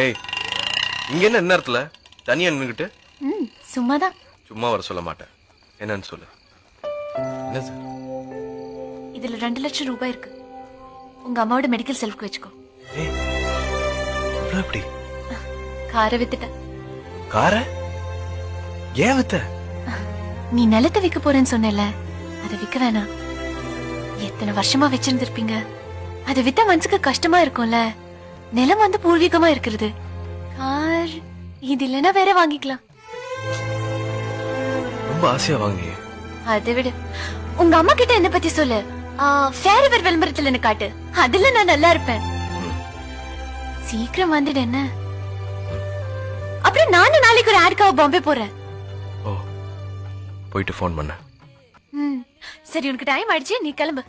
ஏய் இங்க என்ன நேரத்துல தனியா நின்னுகிட்டு? சும்மாதான். சும்மா வர சொல்ல மாட்டேன். என்னன்னு சொல்லு. என்ன சார்? இதுல 2 லட்சம் ரூபாய் இருக்கு. உங்க அம்மாவோட மெடிக்கல் செலவுக்கு வச்சுக்கோ. ஏய் இவ்வளவு எப்படி? காரை வித்துட்ட. கார? ஏன் வித்த? நீ நிலத்தை விற்க போறேன்னு சொன்னல, அதை விற்க வேணாம். எத்தனை வருஷமா வச்சிருந்திருப்பீங்க. அதை வித்தா மனசுக்கு கஷ்டமா இருக்கும்ல. நிலம் வந்து பூர்வீகமா இருக்கிறது. கார் இது இல்லைன்னா வேற வாங்கிக்கலாம். ரொம்ப ஆசையா வாங்கி. அதை விட உங்க அம்மா கிட்ட என்ன பத்தி சொல்லு. ஃபேரவர் விளம்பரத்துல என்ன காட்டு. அதுல நான் நல்லா இருப்பேன். சீக்கிரம் வந்துடு என்ன. அப்புறம் நானும் நாளைக்கு ஒரு ஆட்காவ பாம்பே போறேன். ஓ போயிட்டு ஃபோன் பண்ண. சரி உனக்கு டைம் ஆயிடுச்சு, நீ கிளம்பு.